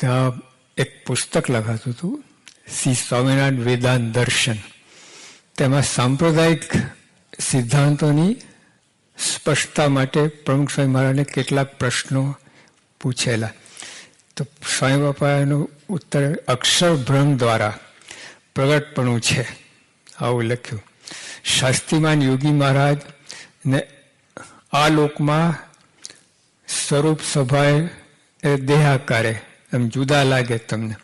ત્યાં એક પુસ્તક લખાતું હતું, શ્રી સ્વામિનારાયણ વેદાંત દર્શન. તેમાં સાંપ્રદાયિક સિદ્ધાંતોની સ્પષ્ટતા માટે પ્રમુખ સ્વામી મહારાજને કેટલાક પ્રશ્નો પૂછેલા. તો સ્વામી બાપાનો ઉત્તર અક્ષરભ્રમ દ્વારા પ્રગટપણું છે, આવું લખ્યું. શાસ્ત્રીમાન યોગી મહારાજ ને આ લોકમાં સ્વરૂપ સ્વભાવ દેહાકારે એમ જુદા લાગે તમને.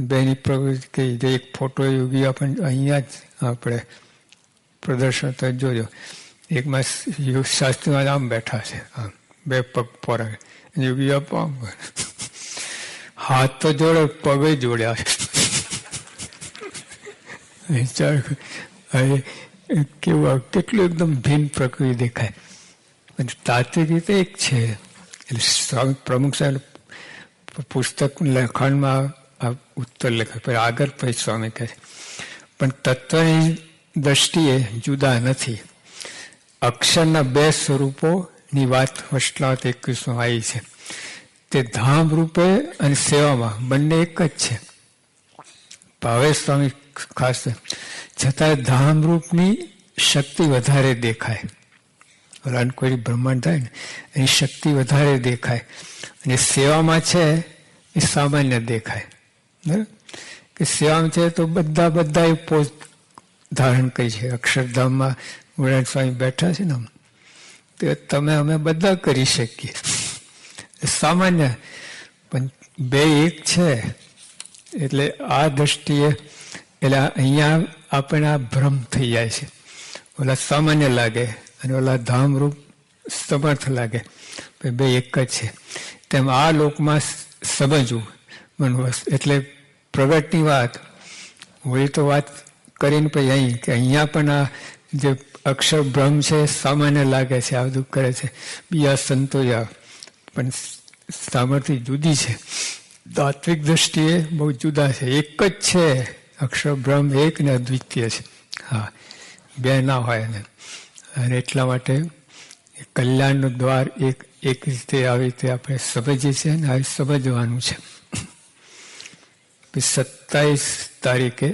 બેની પ્રવૃત્તિ કહી જે એક ફોટો યોગી આપણને અહીંયા જ આપણે પ્રદર્શન તો જોજો. એકમાં શાસ્ત્રીમાં આમ બેઠા છે, આમ બે પગ પોરા, યોગી આમ હાથ તો જોડે, પગ જોડ્યા છે. કેવું કેટલું એકદમ ભિન્ન પ્રકૃતિ દેખાય. અને તાત્વિક રીતે એક છે. એટલે સ્વામી પ્રમુખ સાહેબ પુસ્તક લખાણમાં આ ઉત્તર લખે, પછી આગળ પછી સ્વામી કહે છે પણ તત્વની દ્રષ્ટિએ જુદા નથી. અક્ષરના બે સ્વરૂપોની વાત વૈષ્ણવ 21માં આવી છે. તે ધામ રૂપે અને સેવામાં બંને એક જ છે. ભાવે સ્વામી ખાસ છતાં ધામરૂપની શક્તિ વધારે દેખાય. ઓલા કોઈ બ્રહ્માંડ થાય ને એની શક્તિ વધારે દેખાય, અને સેવામાં છે એ સામાન્ય દેખાય. બરાબર કે સેવામાં છે તો બધા પોત ધારણ કરી છે. અક્ષરધામમાં ગુણાન સ્વામી બેઠા છે ને, તો તમે અમે બધા કરી શકીએ સામાન્ય, પણ બે એક છે. એટલે આ દ્રષ્ટિએ એટલે અહીંયા આપણે આ ભ્રમ થઈ જાય છે. ઓલા સામાન્ય લાગે અને ઓલા ધામરૂપ સમર્થ લાગે, બે એક જ છે. તેમ આ લોકમાં સમજવું મનવસ એટલે પ્રગટની વાત હોય તો વાત કરીને પછી અહીં કે અહીંયા પણ આ જે અક્ષર બ્રહ્મ છે સામાન્ય લાગે છે, આ બધું કરે છે. બીજા સંતો પણ સામર્થ્ય જુદી છે. તાત્વિક દ્રષ્ટિએ બહુ જુદા છે. એક જ છે અક્ષર બ્રહ્મ, એક ને અદ્વિતીય છે. હા, બે ના હોય ને. અને એટલા માટે કલ્યાણનું દ્વાર એક રીતે આવી રીતે આપણે સમજીએ છીએ ને આવી સમજવાનું છે. 27 તારીખે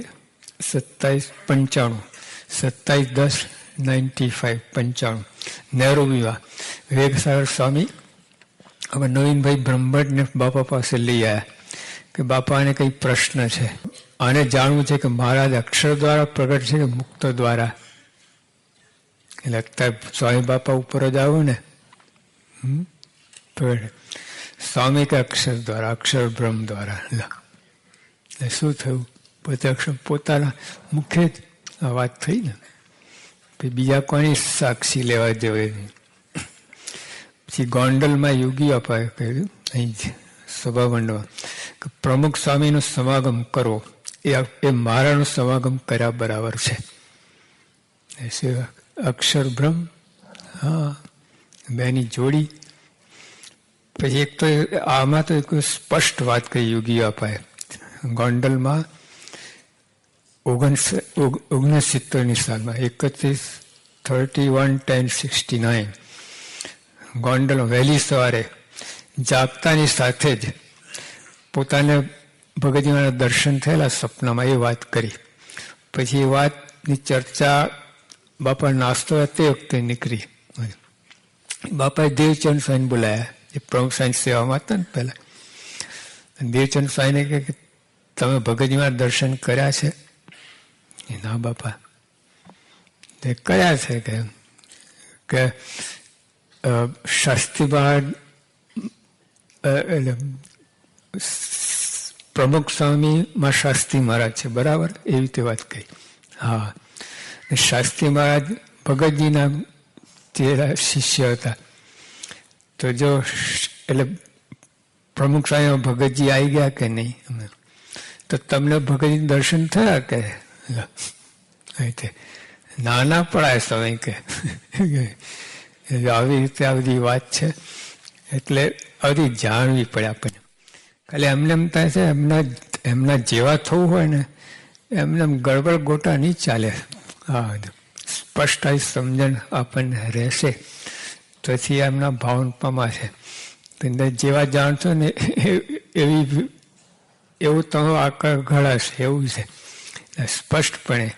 27/95 નહેરુ વિવાહ વિવેકસાગર સ્વામી હવે નવીનભાઈ બ્રહ્મભટ્ટને બાપા પાસે લઈ આવ્યા કે બાપાને કઈ પ્રશ્ન છે, આને જાણવું છે કે મહારાજ અક્ષર દ્વારા પ્રગટ છે કે મુક્ત દ્વારા. એટલે સ્વામી બાપા ઉપર જ આવું ને સ્વામી કે અક્ષર દ્વારા, અક્ષર બ્રહ્મ દ્વારા. શું થયું? પોતે અક્ષર પોતાના મુખે જ આ વાત થઈ ને, બીજા કોની સાક્ષી લેવા દેવાય નહીં. પછી ગોંડલમાં યોગી અપાય કહ્યું અહીં જ સભામંડળમાં કે પ્રમુખ સ્વામીનો સમાગમ કરવો એ મારાનો સમાગમ કર્યા બરાબર છે. અક્ષર બ્રહ્મ, હા, બેની જોડી. પછી એક તો આમાં તો સ્પષ્ટ વાત કરી યોગી અપાય ગોંડલમાં 69ની સાલમાં 31/10/69 ગોંડલ વહેલી સવારે જાગતાની સાથે જ પોતાને ભગતજીના દર્શન થયેલા સપનામાં એ વાત કરી. પછી એ વાતની ચર્ચા બાપા નાસ્તો તે વખતે નીકળી. બાપાએ દેવચંદ સ્વામીને બોલાયા, એ પ્રમુખ સ્વામી સેવામાં હતા ને પહેલા. દેવચંદ સ્વામીને કહે કે તમે ભગતજીના દર્શન કર્યા છે? ના બાપા, તે કયા છે કે શાસ્ત્રીબાદ એટલે પ્રમુખ સ્વામીમાં શાસ્ત્રી મહારાજ છે, બરાબર? એવી રીતે વાત કહી. હા, શાસ્ત્રી મહારાજ ભગતજીના ચેલા શિષ્ય હતા. તો જો એટલે પ્રમુખ સ્વામી ભગતજી આવી ગયા કે નહીં, તો તમને ભગતજી દર્શન થયા કે? નાના પડાય સમય કે આવી રીતે આ બધી વાત છે. એટલે આવી જાણવી પડે આપણને. ખાલી એમને એમ થાય છે એમના જેવા થવું હોય ને એમને ગડબડ ગોટા નહીં ચાલે. હા, સ્પષ્ટ સમજણ આપણને રહેશે તોથી એમના ભાવન પમાશે. તમે જેવા જાણશો ને એવી એવું તમારો આકાર ઘડાશે, એવું છે. સ્પષ્ટપણે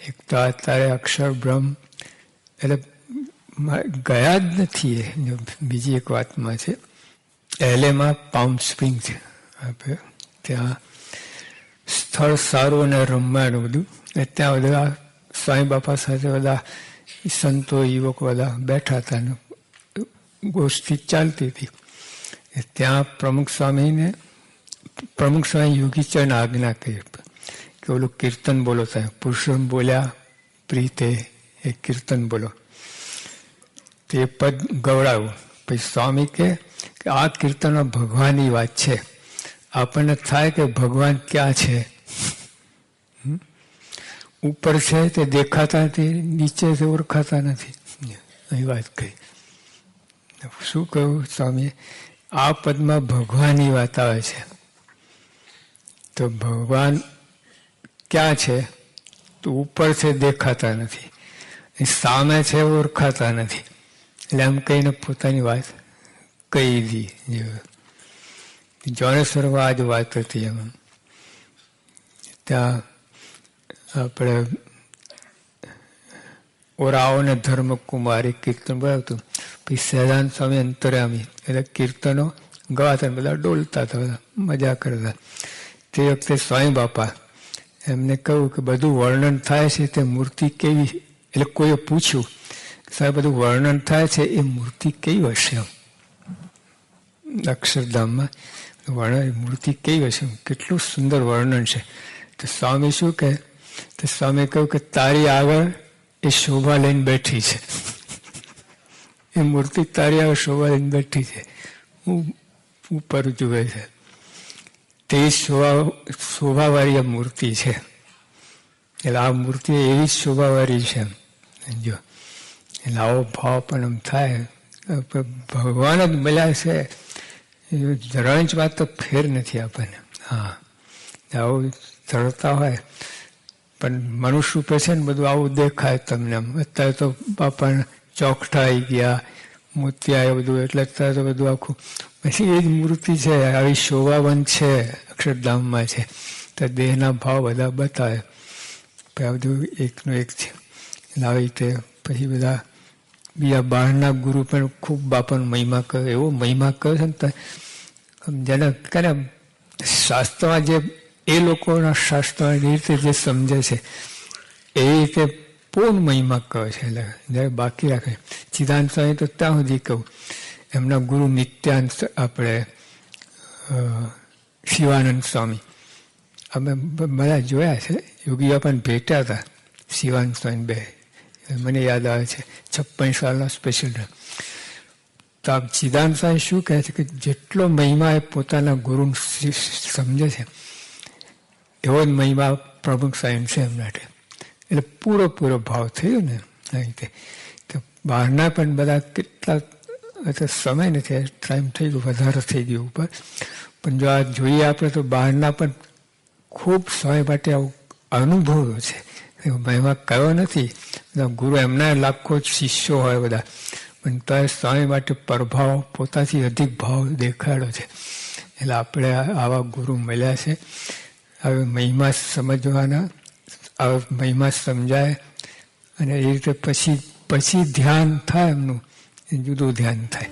એક તો અત્યારે અક્ષર બ્રહ્મ એટલે ગયા જ નથી. એ બીજી એક વાતમાં છે, એલેમાં પામ સ્પ્રિંગ છે, આપણે ત્યાં સ્થળ સારું અને રમવાનું બધું. ત્યાં બધા સ્વામી બાપા સાથે બધા સંતો યુવકો બધા બેઠા હતા ને ગોષ્ઠી ચાલતી હતી. ત્યાં પ્રમુખ સ્વામી યોગીચરણ આજ્ઞા કરી કે ઓલું કીર્તન બોલો, થાય પુરુષોત્તમ બોલ્યા પ્રીતે એ કીર્તન બોલો, તે પદ ગવડાવું. પછી સ્વામી કે આ કીર્તનમાં ભગવાનની વાત છે. આપણને થાય કે ભગવાન ક્યાં છે? ઉપર છે તે દેખાતા નથી, નીચે તે ઓળખાતા નથી. એ વાત કહી. શું કહ્યું સ્વામીએ? આ પદમાં ભગવાનની વાત આવે છે. તો ભગવાન ક્યાં છે? તો ઉપર છે, દેખાતા નથી, સામે છે, ઓળખાતા નથી. એટલે એમ કહીને પોતાની વાત કહી દી. જોણેશ્વરમાં આ જ વાત હતી. એમ ત્યાં આપણે ઓરાઓને ધર્મકુમારી કીર્તન બોલાવતું. પછી સહેજાનંદ સ્વામી અંતર્યામી એટલે કીર્તનો ગવાતા, બધા ડોલતા હતા, બધા મજા કરતા. તે વખતે સ્વામી બાપા એમને કહ્યું કે બધું વર્ણન થાય છે તે મૂર્તિ કેવી? એટલે કોઈએ પૂછ્યું, સાહેબ બધું વર્ણન થાય છે એ મૂર્તિ કેવી હશે? અક્ષરધામમાં વર્ણન મૂર્તિ કેવી હશે? કેટલું સુંદર વર્ણન છે. તો સ્વામી શું કહે? તો સ્વામી કહ્યું કે તારી આગળ એ શોભા લઈને બેઠી છે. એ મૂર્તિ તારી આગળ શોભા લઈને બેઠી છે. હું ઉપર જુએ છે તે શોભાવાળી આ મૂર્તિ છે. એટલે આ મૂર્તિ એવી જ શોભાવાળી છે. જો એટલે આવો ભાવ પણ એમ થાય, ભગવાન જ મળ્યા છે, જરા જ વાત તો ફેર નથી આપણને. હા, આવું ચડતા હોય પણ મનુષ્ય રૂપે છે ને બધું આવું દેખાય તમને. અત્યારે તો બાપાને ચોકઠા આવી ગયા, મોતિયા બધું, એટલે અત્યારે તો બધું આખું. પછી એ જ મૂર્તિ છે, આવી શોભાવંત છે, અક્ષરધામમાં છે. તો દેહના ભાવ બધા બતાવે. આ બધું એકનું એક છે. એટલે આવી રીતે પછી બધા બીજા બહારના ગુરુ પણ ખૂબ બાપાનો મહિમા કરે, એવો મહિમા કરે છે ને જેને કરે શાસ્ત્રમાં જે એ લોકોના શાસ્ત્રની રીતે જે સમજે છે એ રીતે પૂર્ણ મહિમા કહે છે. એટલે જ્યારે બાકી રાખે ચિદાનંદ સ્વામી તો ત્યાં સુધી કહું, એમના ગુરુ નિત્યાનંદ આપણે શિવાનંદ સ્વામી અમે બધા જોયા છે. યોગી બાપાને ભેટ્યા હતા શિવાનંદ સ્વામી બે, મને યાદ આવે છે 56 સાલના સ્પેશિયલ. તો આ ચિદાનંદ સ્વામી શું કહે છે કે જેટલો મહિમા એ પોતાના ગુરુ સમજે છે એવો જ મહિમા પ્રમુખ સ્વામી છે એમના. એટલે પૂરો ભાવ થયો ને આ રીતે. તો બહારના પણ બધા કેટલા સમય નથી, ટાઈમ થઈ ગયો, વધારે થઈ ગયો ઉપર. પણ જો આ જોઈએ આપણે તો બહારના પણ ખૂબ સમય માટે આવું અનુભવો છે. મહિમા કયો નથી, ગુરુ એમના લાખો શિષ્યો હોય બધા, પણ તો સ્વામી માટે પ્રભાવ પોતાથી અધિક ભાવ દેખાડ્યો છે. એટલે આપણે આવા ગુરુ મળ્યા છે. હવે મહિમા સમજવાના, હવે મહિમા સમજાય અને એ રીતે પછી ધ્યાન થાય એમનું, જુદું ધ્યાન થાય.